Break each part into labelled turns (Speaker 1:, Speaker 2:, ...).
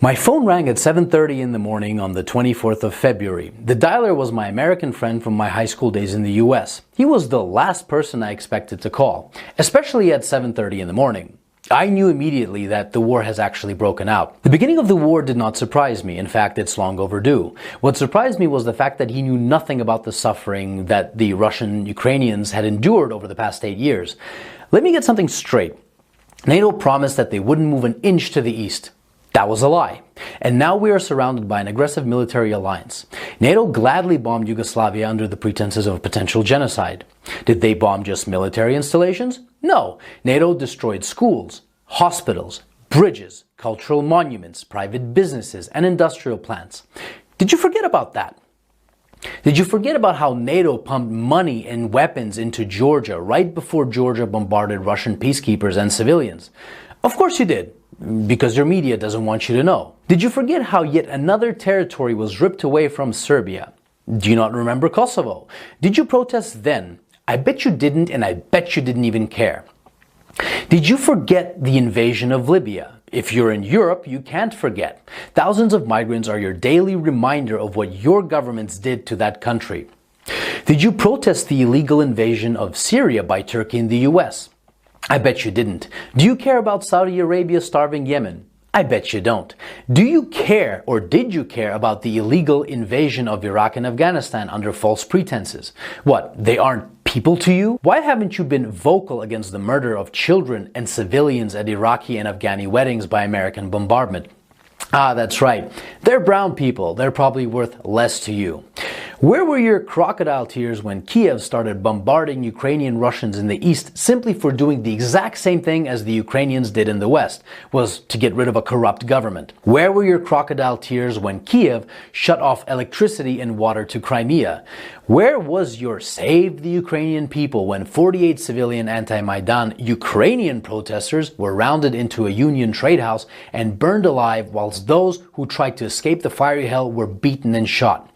Speaker 1: My phone rang at 7:30 in the morning on the 24th of February. The dialer was my American friend from my high school days in the US. He was the last person I expected to call, especially at 7:30 in the morning. I knew immediately that the war has actually broken out. The beginning of the war did not surprise me. In fact, it's long overdue. What surprised me was the fact that he knew nothing about the suffering that the Russian Ukrainians had endured over the past 8 years. Let me get something straight. NATO promised that they wouldn't move an inch to the east. That was a lie. And now we are surrounded by an aggressive military alliance. NATO gladly bombed Yugoslavia under the pretenses of a potential genocide. Did they bomb just military installations? No. NATO destroyed schools, hospitals, bridges, cultural monuments, private businesses, and industrial plants. Did you forget about that? Did you forget about how NATO pumped money and weapons into Georgia right before Georgia bombarded Russian peacekeepers and civilians? Of course you did. Because your media doesn't want you to know. Did you forget how yet another territory was ripped away from Serbia? Do you not remember Kosovo? Did you protest then? I bet you didn't, and I bet you didn't even care. Did you forget the invasion of Libya? If you're in Europe, you can't forget. Thousands of migrants are your daily reminder of what your governments did to that country. Did you protest the illegal invasion of Syria by Turkey and the US? I bet you didn't. Do you care about Saudi Arabia starving Yemen? I bet you don't. Do you care, or did you care, about the illegal invasion of Iraq and Afghanistan under false pretenses? What, they aren't people to you? Why haven't you been vocal against the murder of children and civilians at Iraqi and Afghani weddings by American bombardment? Ah, that's right. They're brown people. They're probably worth less to you. Where were your crocodile tears when Kiev started bombarding Ukrainian Russians in the east simply for doing the exact same thing as the Ukrainians did in the west, was to get rid of a corrupt government? Where were your crocodile tears when Kiev shut off electricity and water to Crimea? Where was your Save the Ukrainian People when 48 civilian anti-Maidan Ukrainian protesters were rounded into a Union trade house and burned alive whilst those who tried to escape the fiery hell were beaten and shot?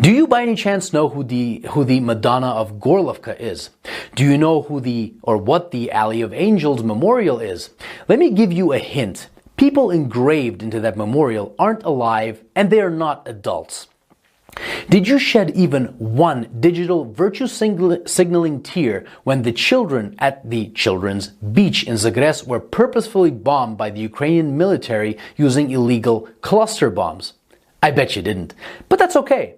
Speaker 1: Do you by any chance know who the Madonna of Gorlovka is? Do you know what the Alley of Angels memorial is? Let me give you a hint. People engraved into that memorial aren't alive and they are not adults. Did you shed even one digital virtue signaling tear when the children at the children's beach in Zagreb were purposefully bombed by the Ukrainian military using illegal cluster bombs? I bet you didn't. But that's okay.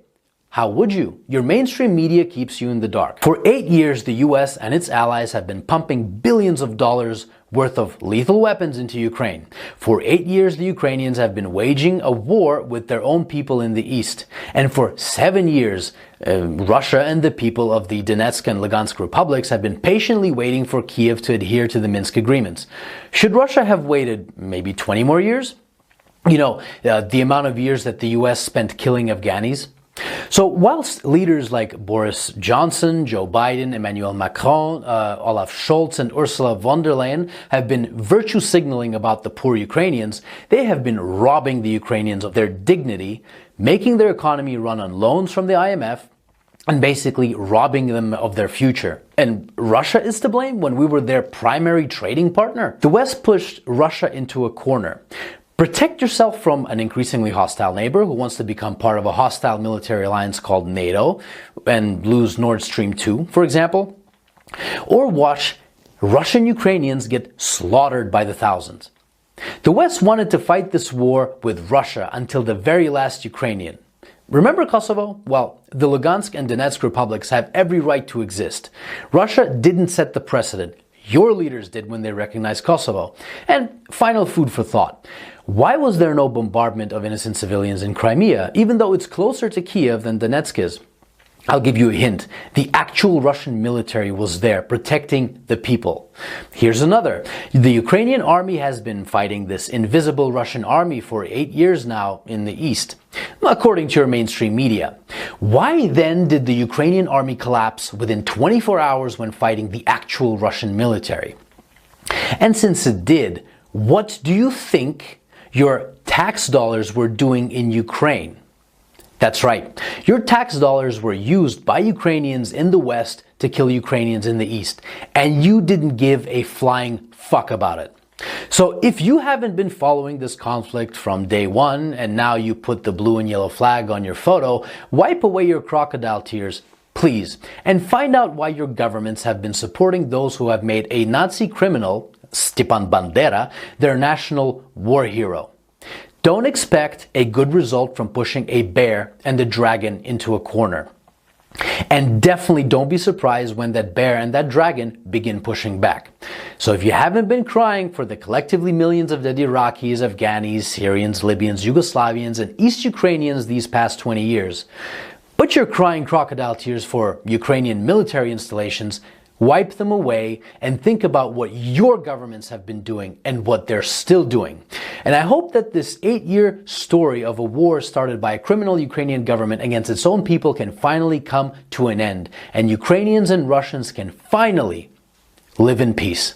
Speaker 1: How would you? Your mainstream media keeps you in the dark. For 8 years, the US and its allies have been pumping billions of dollars worth of lethal weapons into Ukraine. For 8 years, the Ukrainians have been waging a war with their own people in the east. And for 7 years, Russia and the people of the Donetsk and Lugansk republics have been patiently waiting for Kiev to adhere to the Minsk agreements. Should Russia have waited maybe 20 more years? You know, the amount of years that the US spent killing Afghanis. So whilst leaders like Boris Johnson, Joe Biden, Emmanuel Macron, Olaf Scholz and Ursula von der Leyen have been virtue signaling about the poor Ukrainians, they have been robbing the Ukrainians of their dignity, making their economy run on loans from the IMF, and basically robbing them of their future. And Russia is to blame when we were their primary trading partner? The West pushed Russia into a corner. Protect yourself from an increasingly hostile neighbor who wants to become part of a hostile military alliance called NATO and lose Nord Stream 2, for example. Or watch Russian Ukrainians get slaughtered by the thousands. The West wanted to fight this war with Russia until the very last Ukrainian. Remember Kosovo? Well, the Lugansk and Donetsk republics have every right to exist. Russia didn't set the precedent. Your leaders did when they recognized Kosovo. And final food for thought. Why was there no bombardment of innocent civilians in Crimea, even though it's closer to Kiev than Donetsk is? I'll give you a hint. The actual Russian military was there, protecting the people. Here's another. The Ukrainian army has been fighting this invisible Russian army for 8 years now in the east, according to your mainstream media. Why then did the Ukrainian army collapse within 24 hours when fighting the actual Russian military? And since it did, what do you think your tax dollars were doing in Ukraine? That's right. Your tax dollars were used by Ukrainians in the West to kill Ukrainians in the East, and you didn't give a flying fuck about it. So if you haven't been following this conflict from day one and now you put the blue and yellow flag on your photo, wipe away your crocodile tears, please, and find out why your governments have been supporting those who have made a Nazi criminal, Stepan Bandera, their national war hero. Don't expect a good result from pushing a bear and a dragon into a corner. And definitely don't be surprised when that bear and that dragon begin pushing back. So if you haven't been crying for the collectively millions of dead Iraqis, Afghanis, Syrians, Libyans, Yugoslavians, and East Ukrainians these past 20 years, but you're crying crocodile tears for Ukrainian military installations, wipe them away and think about what your governments have been doing and what they're still doing. And I hope that this 8-year story of a war started by a criminal Ukrainian government against its own people can finally come to an end, and Ukrainians and Russians can finally live in peace.